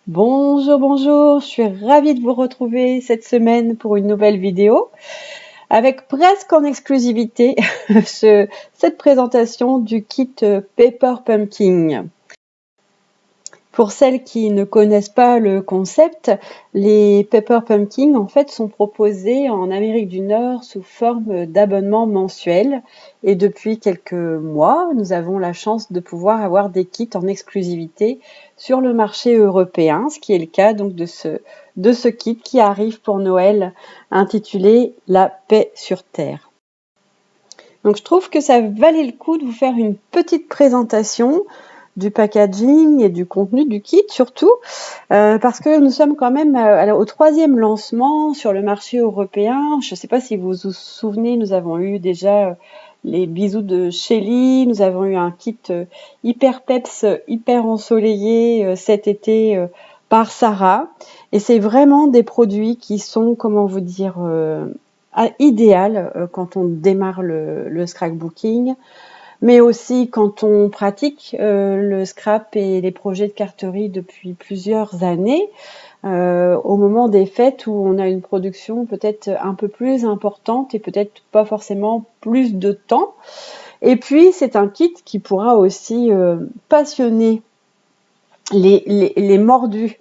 Bonjour, bonjour, je suis ravie de vous retrouver cette semaine pour une nouvelle vidéo avec presque en exclusivité cette présentation du kit Paper Pumpkin. Pour celles qui ne connaissent pas le concept, les Paper Pumpkin en fait sont proposés en Amérique du Nord sous forme d'abonnement mensuel et depuis quelques mois, nous avons la chance de pouvoir avoir des kits en exclusivité sur le marché européen, ce qui est le cas donc de ce kit qui arrive pour Noël intitulé La paix sur Terre. Donc je trouve que ça valait le coup de vous faire une petite présentation du packaging et du contenu du kit surtout, parce que nous sommes quand même au 3e lancement sur le marché européen. Je ne sais pas si vous vous souvenez, nous avons eu déjà les bisous de Shelly, nous avons eu un kit hyper peps, hyper ensoleillé cet été par Sarah. Et c'est vraiment des produits qui sont, comment vous dire, idéal quand on démarre le scrapbooking, mais aussi quand on pratique le scrap et les projets de carterie depuis plusieurs années, au moment des fêtes où on a une production peut-être un peu plus importante et peut-être pas forcément plus de temps. Et puis c'est un kit qui pourra aussi passionner les mordus,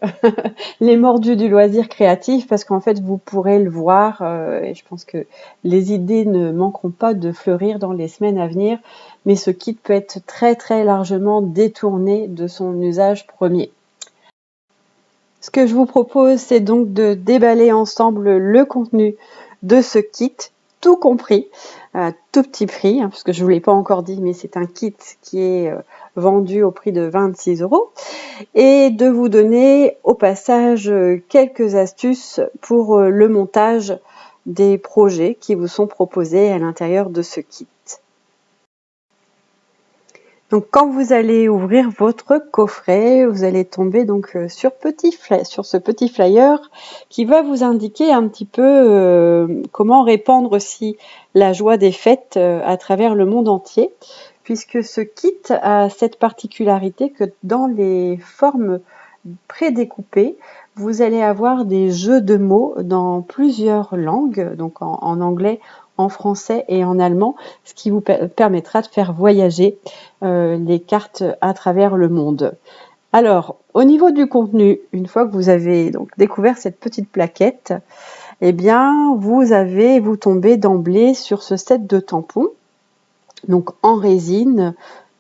les mordus du loisir créatif, parce qu'en fait vous pourrez le voir, et je pense que les idées ne manqueront pas de fleurir dans les semaines à venir, mais ce kit peut être très très largement détourné de son usage premier. Ce que je vous propose, c'est donc de déballer ensemble le contenu de ce kit, tout compris, tout petit prix, parce que je ne vous l'ai pas encore dit, mais c'est un kit qui est vendu au prix de 26 €, et de vous donner au passage quelques astuces pour le montage des projets qui vous sont proposés à l'intérieur de ce kit. Donc quand vous allez ouvrir votre coffret, vous allez tomber donc sur ce petit flyer qui va vous indiquer un petit peu comment répandre aussi la joie des fêtes à travers le monde entier, puisque ce kit a cette particularité que dans les formes prédécoupées, vous allez avoir des jeux de mots dans plusieurs langues, donc en anglais, en français et en allemand, ce qui vous permettra de faire voyager les cartes à travers le monde. Alors, au niveau du contenu, une fois que vous avez donc découvert cette petite plaquette, eh bien, vous tombez d'emblée sur ce set de tampons, donc en résine,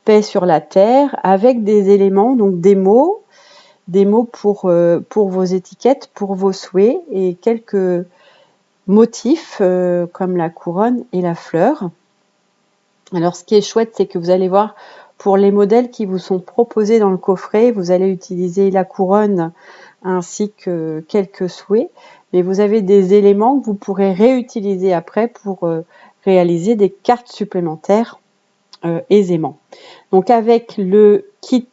paix sur la terre, avec des éléments, donc des mots pour vos étiquettes, pour vos souhaits et quelques motifs comme la couronne et la fleur. Alors ce qui est chouette, c'est que vous allez voir pour les modèles qui vous sont proposés dans le coffret, vous allez utiliser la couronne ainsi que quelques souhaits, mais vous avez des éléments que vous pourrez réutiliser après pour réaliser des cartes supplémentaires aisément. Donc avec le kit,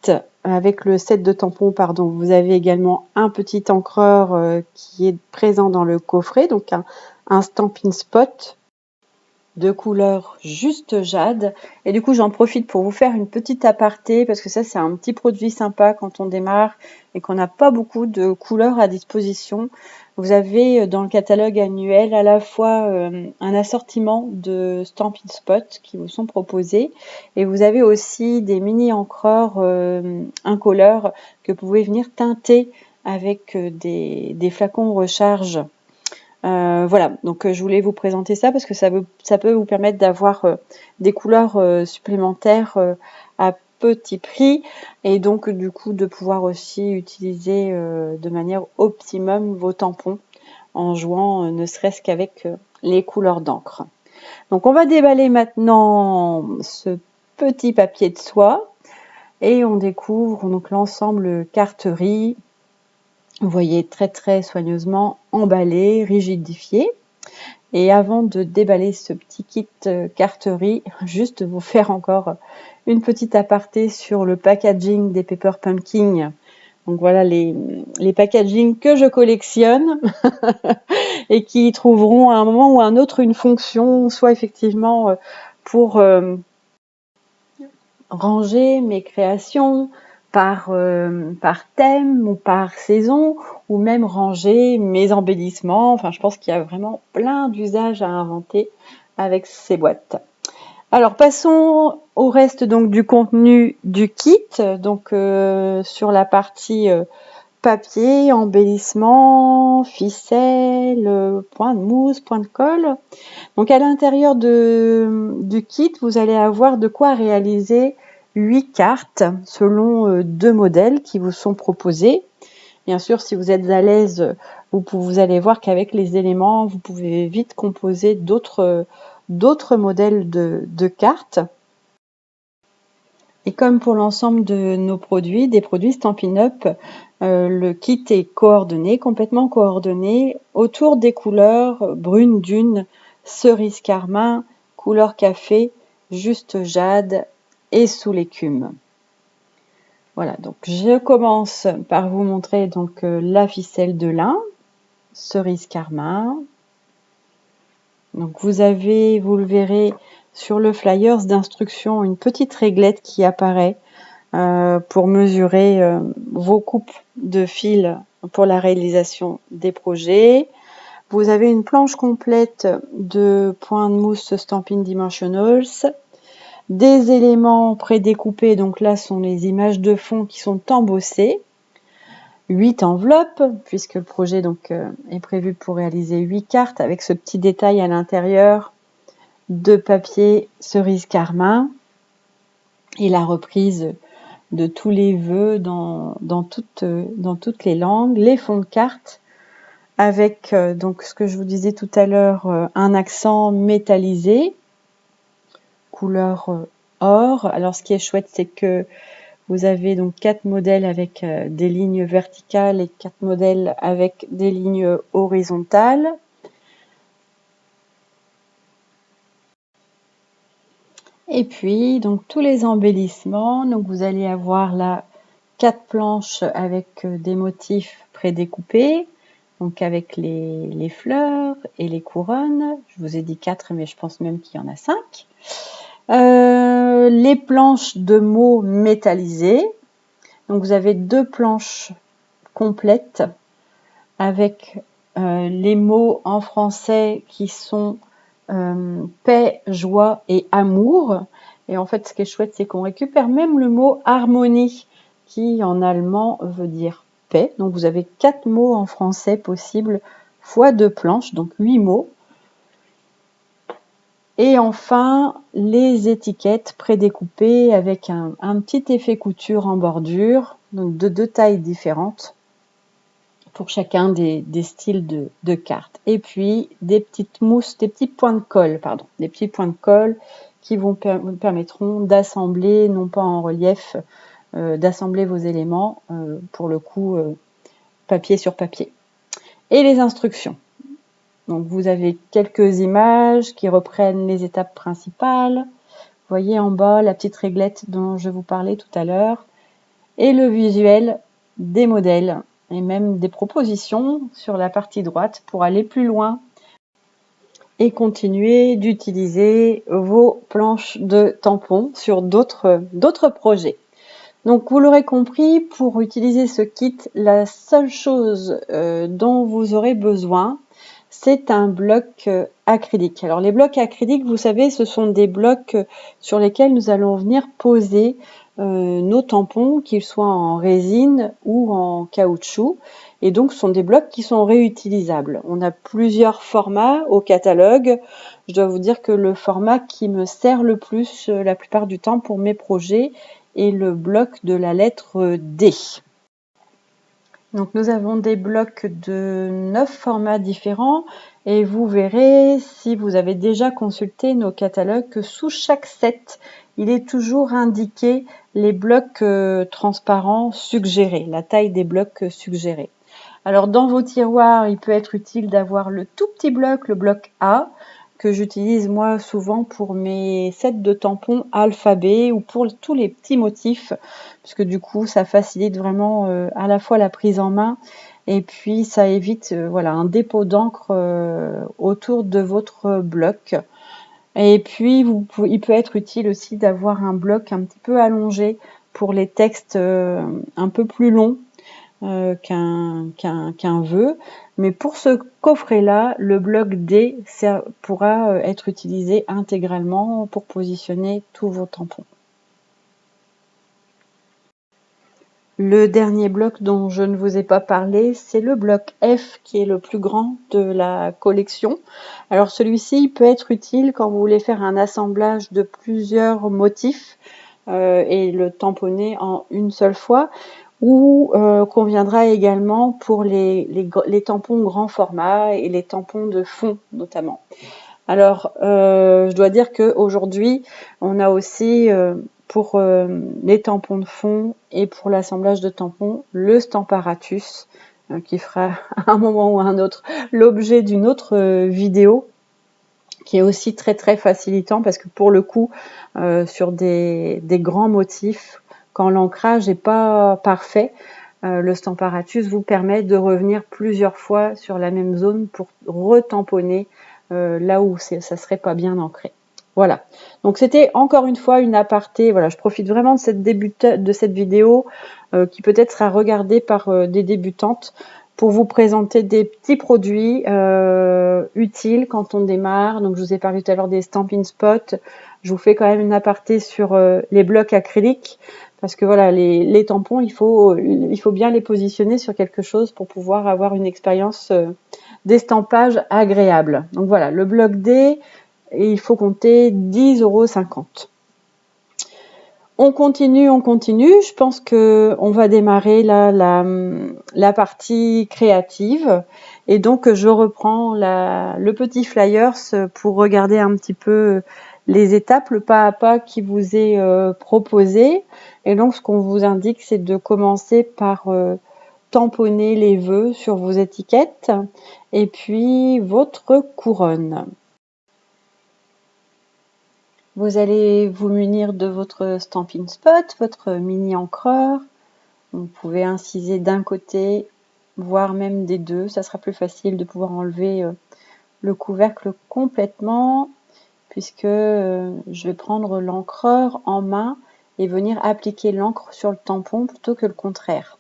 avec le set de tampons, pardon, vous avez également un petit encreur qui est présent dans le coffret, donc un Stampin' Spot de couleur juste jade. Et du coup, j'en profite pour vous faire une petite aparté, parce que ça, c'est un petit produit sympa quand on démarre et qu'on n'a pas beaucoup de couleurs à disposition. Vous avez dans le catalogue annuel à la fois un assortiment de Stampin' Spot qui vous sont proposés, et vous avez aussi des mini encreurs incolores que vous pouvez venir teinter avec des flacons recharge. Voilà, donc je voulais vous présenter ça parce que ça peut vous permettre d'avoir des couleurs supplémentaires à petit prix, et donc du coup de pouvoir aussi utiliser de manière optimum vos tampons en jouant ne serait-ce qu'avec les couleurs d'encre. Donc on va déballer maintenant ce petit papier de soie et on découvre donc l'ensemble carterie. Vous voyez, très très soigneusement emballé, rigidifié. Et avant de déballer ce petit kit carterie, juste vous faire encore une petite aparté sur le packaging des Paper Pumpkin. Donc voilà les packaging que je collectionne et qui trouveront à un moment ou à un autre une fonction, soit effectivement pour ranger mes créations, par thème ou par saison, ou même ranger mes embellissements. Enfin, je pense qu'il y a vraiment plein d'usages à inventer avec ces boîtes. Alors, passons au reste donc du contenu du kit. Donc, sur la partie papier, embellissement, ficelle, point de mousse, point de colle. Donc, à l'intérieur du kit, vous allez avoir de quoi réaliser 8 cartes selon 2 modèles qui vous sont proposés. Bien sûr, si vous êtes à l'aise, vous allez voir qu'avec les éléments, vous pouvez vite composer d'autres modèles de cartes. Et comme pour l'ensemble de nos produits, des produits Stampin' Up, le kit est coordonné, complètement coordonné, autour des couleurs brune dune, cerise carmin, couleur café, juste jade et sous l'écume. Voilà, donc je commence par vous montrer donc la ficelle de lin, cerise carmin. Donc vous le verrez sur le flyers d'instruction, une petite réglette qui apparaît pour mesurer vos coupes de fil pour la réalisation des projets. Vous avez une planche complète de points de mousse Stampin' Dimensionals, des éléments prédécoupés, donc là sont les images de fond qui sont embossées, 8 enveloppes, puisque le projet donc est prévu pour réaliser 8 cartes avec ce petit détail à l'intérieur de papier cerise carmin et la reprise de tous les vœux dans toutes les langues, les fonds de cartes avec donc ce que je vous disais tout à l'heure, un accent métallisé, couleur or. Alors ce qui est chouette, c'est que vous avez donc 4 modèles avec des lignes verticales et 4 modèles avec des lignes horizontales. Et puis, donc tous les embellissements, donc vous allez avoir là 4 planches avec des motifs prédécoupés, donc avec les fleurs et les couronnes. Je vous ai dit 4, mais je pense même qu'il y en a 5. Les planches de mots métallisés. Donc vous avez 2 planches complètes avec les mots en français qui sont paix, joie et amour. Et en fait, ce qui est chouette, c'est qu'on récupère même le mot harmonie, qui en allemand veut dire paix. Donc vous avez 4 mots en français possibles, fois 2 planches, donc 8 mots. Et enfin, les étiquettes prédécoupées avec un petit effet couture en bordure, donc de 2 tailles différentes pour chacun des styles de cartes. Et puis des petites mousses, des petits points de colle, des petits points de colle qui vous permettront d'assembler, non pas en relief, d'assembler vos éléments, pour le coup, papier sur papier. Et les instructions. Donc vous avez quelques images qui reprennent les étapes principales. Vous voyez en bas la petite réglette dont je vous parlais tout à l'heure. Et le visuel des modèles et même des propositions sur la partie droite pour aller plus loin et continuer d'utiliser vos planches de tampons sur d'autres projets. Donc vous l'aurez compris, pour utiliser ce kit, la seule chose dont vous aurez besoin, c'est un bloc acrylique. Alors les blocs acryliques, vous savez, ce sont des blocs sur lesquels nous allons venir poser nos tampons, qu'ils soient en résine ou en caoutchouc. Et donc ce sont des blocs qui sont réutilisables. On a plusieurs formats au catalogue. Je dois vous dire que le format qui me sert le plus la plupart du temps pour mes projets est le bloc de la lettre D. Donc nous avons des blocs de 9 formats différents et vous verrez, si vous avez déjà consulté nos catalogues, que sous chaque set, il est toujours indiqué les blocs transparents suggérés, la taille des blocs suggérés. Alors dans vos tiroirs, il peut être utile d'avoir le tout petit bloc, le bloc A, que j'utilise moi souvent pour mes sets de tampons alphabet ou pour tous les petits motifs, puisque du coup ça facilite vraiment à la fois la prise en main et puis ça évite voilà, un dépôt d'encre autour de votre bloc. Et puis il peut être utile aussi d'avoir un bloc un petit peu allongé pour les textes un peu plus longs qu'un vœu. Mais pour ce coffret-là, le bloc D pourra être utilisé intégralement pour positionner tous vos tampons. Le dernier bloc dont je ne vous ai pas parlé, c'est le bloc F qui est le plus grand de la collection. Alors celui-ci peut être utile quand vous voulez faire un assemblage de plusieurs motifs et le tamponner en une seule fois, ou conviendra également pour les tampons grand format et les tampons de fond notamment. Alors, je dois dire qu'aujourd'hui, on a aussi pour les tampons de fond et pour l'assemblage de tampons, le Stamparatus, qui fera à un moment ou à un autre l'objet d'une autre vidéo, qui est aussi très très facilitant parce que pour le coup, sur des grands motifs, quand l'ancrage n'est pas parfait, le Stamparatus vous permet de revenir plusieurs fois sur la même zone pour retamponner là où ça serait pas bien ancré. Voilà. Donc c'était encore une fois une aparté. Voilà, je profite vraiment de cette vidéo qui peut-être sera regardée par des débutantes pour vous présenter des petits produits utiles quand on démarre. Donc je vous ai parlé tout à l'heure des Stampin' Spot. Je vous fais quand même une aparté sur les blocs acryliques parce que voilà, les tampons, il faut bien les positionner sur quelque chose pour pouvoir avoir une expérience d'estampage agréable. Donc voilà, le bloc D, il faut compter 10,50 €. On continue. Je pense qu'on va démarrer là la partie créative. Et donc, je reprends le petit flyers pour regarder un petit peu les étapes, le pas à pas qui vous est proposé. Et donc, ce qu'on vous indique, c'est de commencer par tamponner les vœux sur vos étiquettes et puis votre couronne. Vous allez vous munir de votre Stampin' Spot, votre mini encreur. Vous pouvez inciser d'un côté, voire même des deux. Ça sera plus facile de pouvoir enlever le couvercle complètement, puisque je vais prendre l'encreur en main et venir appliquer l'encre sur le tampon plutôt que le contraire.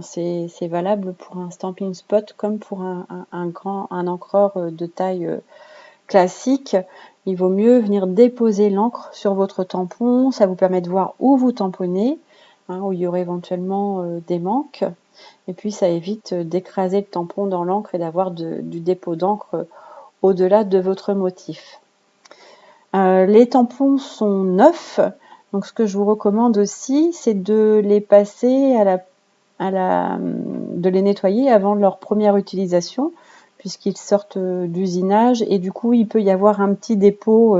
C'est valable pour un Stampin' Spot comme pour un encreur de taille classique. Il vaut mieux venir déposer l'encre sur votre tampon. Ça vous permet de voir où vous tamponnez, où il y aurait éventuellement des manques. Et puis ça évite d'écraser le tampon dans l'encre et d'avoir du dépôt d'encre au-delà de votre motif. Les tampons sont neufs. Donc ce que je vous recommande aussi, c'est de les passer de les nettoyer avant leur première utilisation, puisqu'ils sortent d'usinage et du coup il peut y avoir un petit dépôt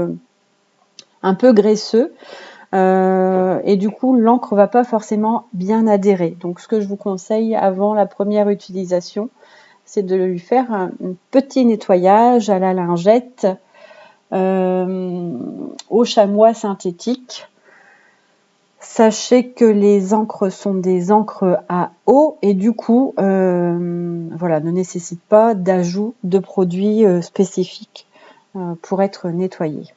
un peu graisseux et du coup l'encre va pas forcément bien adhérer. Donc ce que je vous conseille avant la première utilisation, c'est de lui faire un petit nettoyage à la lingette au chamois synthétique. Sachez que les encres sont des encres à eau et du coup, voilà, ne nécessitent pas d'ajout de produits spécifiques pour être nettoyés.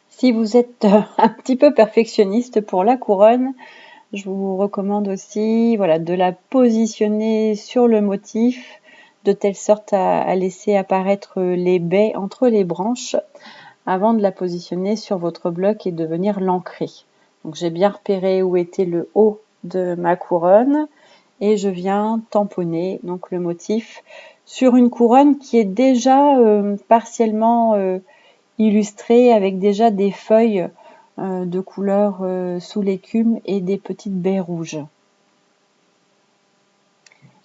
Si vous êtes un petit peu perfectionniste pour la couronne, je vous recommande aussi voilà, de la positionner sur le motif de telle sorte à laisser apparaître les baies entre les branches avant de la positionner sur votre bloc et de venir l'ancrer. Donc j'ai bien repéré où était le haut de ma couronne et je viens tamponner donc le motif sur une couronne qui est déjà partiellement illustrée avec déjà des feuilles de couleur sous l'écume et des petites baies rouges.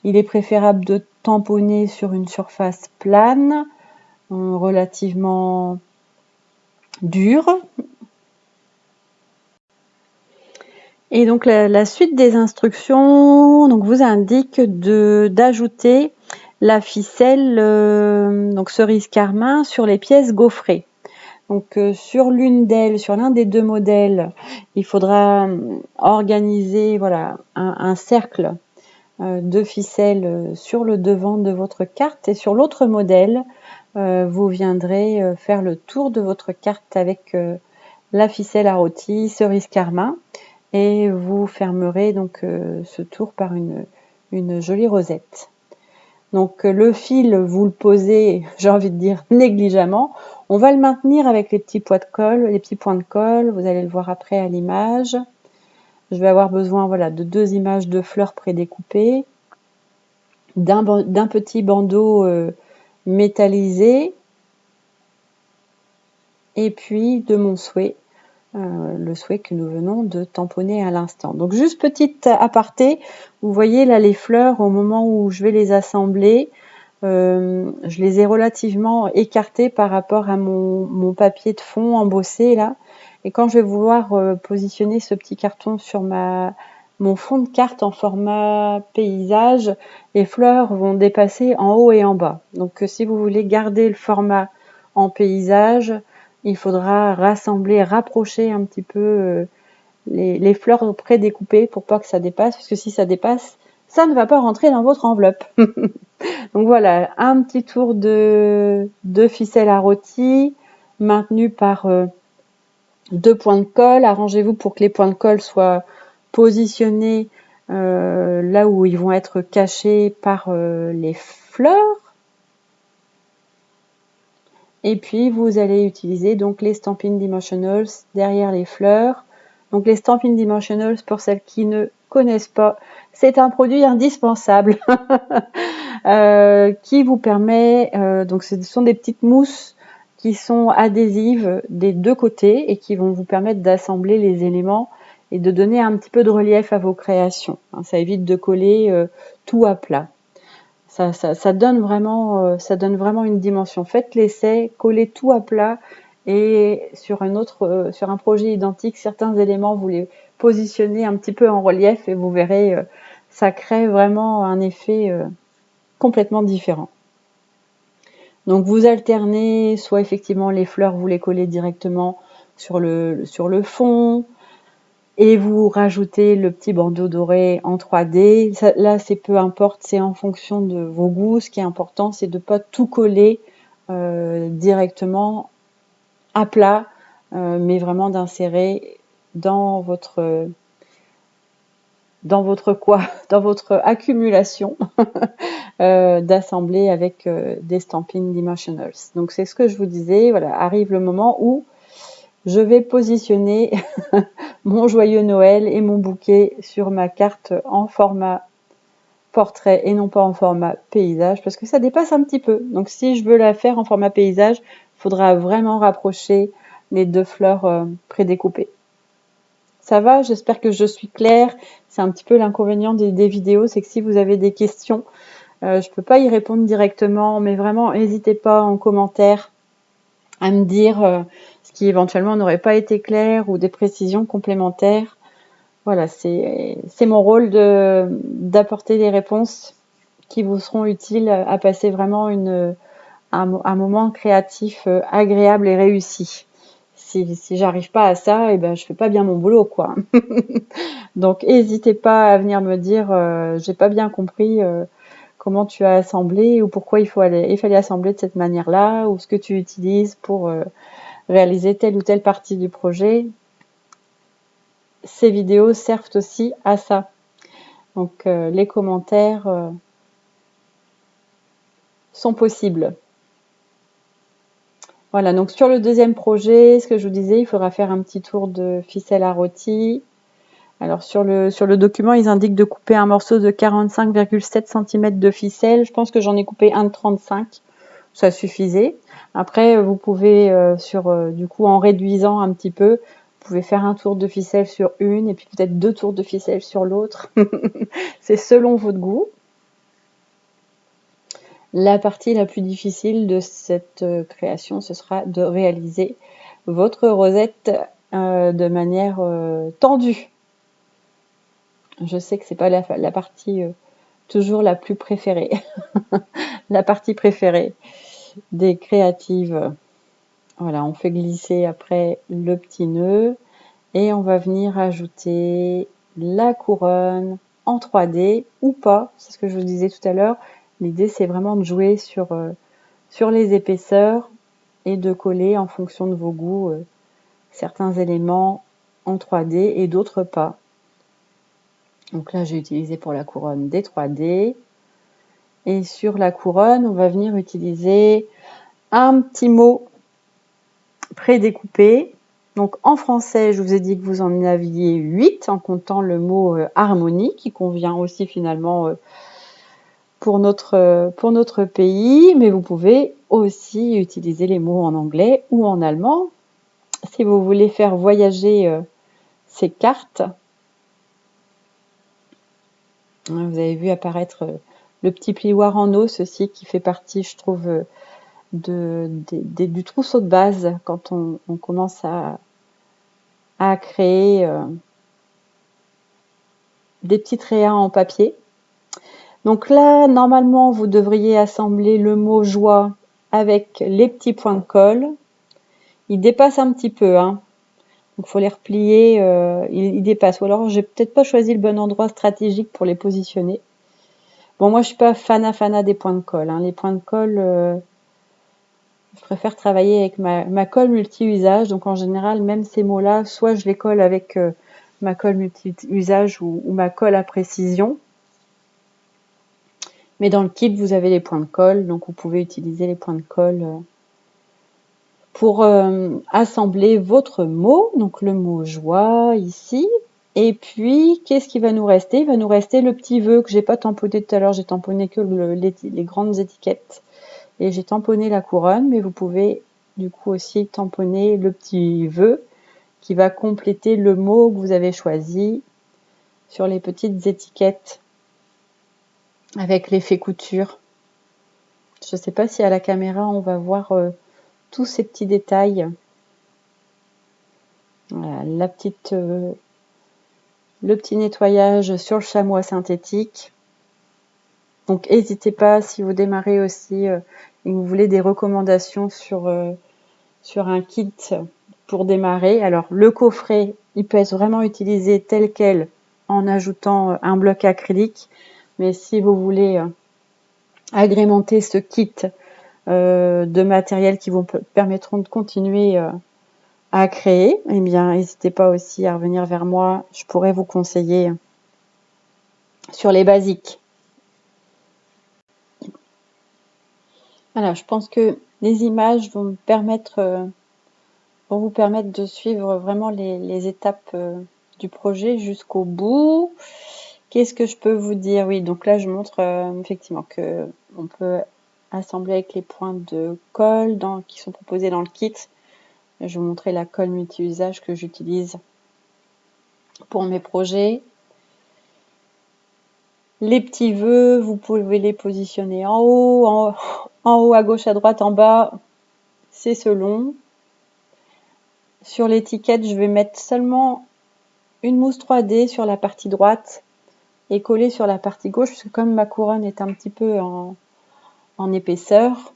Il est préférable de tamponner sur une surface plane, relativement dure. Et donc la suite des instructions donc vous indique d'ajouter la ficelle donc cerise carmin sur les pièces gaufrées. Donc sur l'un des deux modèles, il faudra organiser voilà un cercle de ficelle sur le devant de votre carte et sur l'autre modèle, vous viendrez faire le tour de votre carte avec la ficelle à rôti, cerise carmin, et vous fermerez donc ce tour par une jolie rosette. Donc le fil, vous le posez, j'ai envie de dire, négligemment. On va le maintenir avec les petits points de colle, les petits points de colle. Vous allez le voir après à l'image. Je vais avoir besoin, voilà, de 2 images de fleurs prédécoupées, d'un petit bandeau métallisé, et puis de mon souhait, le souhait que nous venons de tamponner à l'instant. Donc juste petite aparté, vous voyez là les fleurs, au moment où je vais les assembler, je les ai relativement écartées par rapport à mon papier de fond embossé là. Et quand je vais vouloir positionner ce petit carton sur mon fond de carte en format paysage, les fleurs vont dépasser en haut et en bas. Donc si vous voulez garder le format en paysage, il faudra rassembler, rapprocher un petit peu les fleurs prédécoupées pour pas que ça dépasse, parce que si ça dépasse, ça ne va pas rentrer dans votre enveloppe. Donc voilà, un petit tour de ficelle à rôti, maintenu par 2 points de colle. Arrangez-vous pour que les points de colle soient positionnés là où ils vont être cachés par les fleurs. Et puis vous allez utiliser donc les Stampin' Dimensionals derrière les fleurs. Donc les Stampin' Dimensionals, pour celles qui ne connaissent pas, c'est un produit indispensable qui vous permet, donc ce sont des petites mousses qui sont adhésives des 2 côtés et qui vont vous permettre d'assembler les éléments et de donner un petit peu de relief à vos créations. Ça évite de coller tout à plat. Ça donne vraiment une dimension. Faites l'essai, collez tout à plat et sur un projet identique, certains éléments, vous les positionnez un petit peu en relief et vous verrez, ça crée vraiment un effet complètement différent. Donc vous alternez, soit effectivement les fleurs, vous les collez directement sur le fond, et vous rajoutez le petit bandeau doré en 3D. Là, c'est peu importe, c'est en fonction de vos goûts. Ce qui est important, c'est de ne pas tout coller directement à plat, mais vraiment d'insérer dans votre accumulation d'assembler avec des Stampin' Dimensionals. Donc c'est ce que je vous disais, voilà, arrive le moment où je vais positionner mon joyeux Noël et mon bouquet sur ma carte en format portrait et non pas en format paysage, parce que ça dépasse un petit peu. Donc si je veux la faire en format paysage, il faudra vraiment rapprocher les 2 fleurs prédécoupées. Ça va, j'espère que je suis claire. C'est un petit peu l'inconvénient des vidéos, c'est que si vous avez des questions, je peux pas y répondre directement, mais vraiment n'hésitez pas en commentaire à me dire ce qui éventuellement n'aurait pas été clair ou des précisions complémentaires. Voilà, c'est mon rôle d'apporter les réponses qui vous seront utiles à passer vraiment un moment créatif agréable et réussi. Si j'arrive pas à ça, je fais pas bien mon boulot, quoi. Donc n'hésitez pas à venir me dire j'ai pas bien compris comment tu as assemblé ou pourquoi il fallait assembler de cette manière-là, ou ce que tu utilises pour réaliser telle ou telle partie du projet. Ces vidéos servent aussi à ça. Donc les commentaires sont possibles. Voilà, donc sur le deuxième projet, ce que je vous disais, il faudra faire un petit tour de ficelle à rôti. Alors sur le document, ils indiquent de couper un morceau de 45,7 cm de ficelle. Je pense que j'en ai coupé un de 35. Ça suffisait. Après, vous pouvez, du coup, en réduisant un petit peu, vous pouvez faire un tour de ficelle sur une et puis peut-être 2 tours de ficelle sur l'autre. C'est selon votre goût. La partie la plus difficile de cette création, ce sera de réaliser votre rosette de manière tendue. Je sais que c'est pas la partie toujours la plus préférée, la partie préférée des créatives. Voilà, on fait glisser après le petit nœud et on va venir ajouter la couronne en 3D ou pas, c'est ce que je vous disais tout à l'heure. L'idée, c'est vraiment de jouer sur les épaisseurs et de coller en fonction de vos goûts certains éléments en 3D et d'autres pas. Donc là, j'ai utilisé pour la couronne des 3D. Et sur la couronne, on va venir utiliser un petit mot prédécoupé. Donc en français, je vous ai dit que vous en aviez 8 en comptant le mot harmonie qui convient aussi finalement pour notre pays, mais vous pouvez aussi utiliser les mots en anglais ou en allemand. Si vous voulez faire voyager ces cartes, vous avez vu apparaître le petit plioir en os, ceci qui fait partie, je trouve, du trousseau de base quand on commence à créer des petites réas en papier. Donc là, normalement, vous devriez assembler le mot joie avec les petits points de colle. Ils dépassent un petit peu, hein. Donc il faut les replier, ils dépassent. Ou alors j'ai peut-être pas choisi le bon endroit stratégique pour les positionner. Bon, moi je suis pas fana des points de colle, hein. Les points de colle, je préfère travailler avec ma colle multi-usage. Donc en général, même ces mots-là, soit je les colle avec ma colle multi-usage ou ma colle à précision. Mais dans le kit, vous avez les points de colle, donc vous pouvez utiliser les points de colle pour assembler votre mot. Donc le mot joie ici. Et puis, qu'est-ce qui va nous rester? Il va nous rester le petit vœu que j'ai pas tamponné tout à l'heure. J'ai tamponné que les grandes étiquettes. Et j'ai tamponné la couronne, mais vous pouvez du coup aussi tamponner le petit vœu qui va compléter le mot que vous avez choisi sur les petites étiquettes avec l'effet couture. Je ne sais pas si à la caméra on va voir tous ces petits détails. Voilà, le petit nettoyage sur le chamois synthétique. Donc n'hésitez pas, si vous démarrez aussi et vous voulez des recommandations sur un kit pour démarrer. Alors le coffret, il peut être vraiment utilisé tel quel en ajoutant un bloc acrylique. Mais si vous voulez agrémenter ce kit de matériel qui vous permettront de continuer à créer, eh bien n'hésitez pas aussi à revenir vers moi. Je pourrais vous conseiller sur les basiques. Voilà, je pense que les images vont vous permettre de suivre vraiment les étapes du projet jusqu'au bout. Qu'est-ce que je peux vous dire? Oui, donc là je montre effectivement que on peut assembler avec les points de colle qui sont proposés dans le kit. Je vais vous montrer la colle multi-usage que j'utilise pour mes projets. Les petits vœux, vous pouvez les positionner en haut, en haut, à gauche, à droite, en bas. C'est selon. Sur l'étiquette, je vais mettre seulement une mousse 3D sur la partie droite et coller sur la partie gauche, parce que comme ma couronne est un petit peu en épaisseur,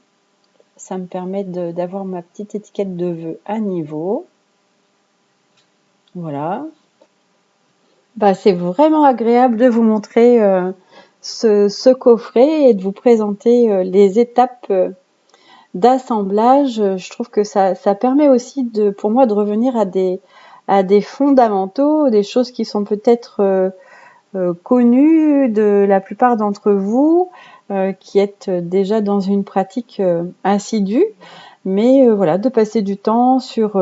ça me permet d'avoir ma petite étiquette de vœux à niveau. Voilà. Bah, c'est vraiment agréable de vous montrer ce coffret et de vous présenter les étapes d'assemblage. Je trouve que ça permet aussi pour moi de revenir à des fondamentaux, des choses qui sont peut-être connues de la plupart d'entre vous, qui êtes déjà dans une pratique assidue. Mais voilà, de passer du temps sur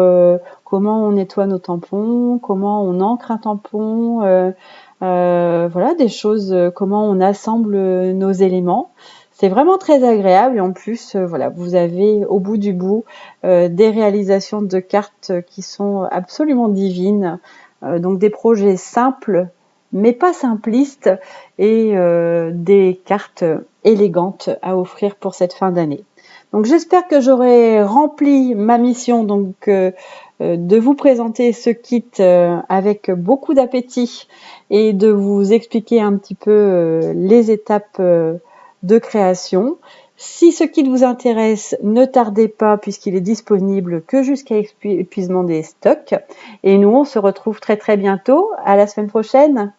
comment on nettoie nos tampons, comment on encre un tampon, voilà, des choses, comment on assemble nos éléments. C'est vraiment très agréable et en plus, voilà, vous avez au bout du bout des réalisations de cartes qui sont absolument divines. Donc des projets simples, mais pas simplistes, et des cartes élégantes à offrir pour cette fin d'année. Donc j'espère que j'aurai rempli ma mission de vous présenter ce kit avec beaucoup d'appétit et de vous expliquer un petit peu les étapes de création. Si ce kit vous intéresse, ne tardez pas puisqu'il est disponible que jusqu'à épuisement des stocks. Et nous, on se retrouve très très bientôt. À la semaine prochaine.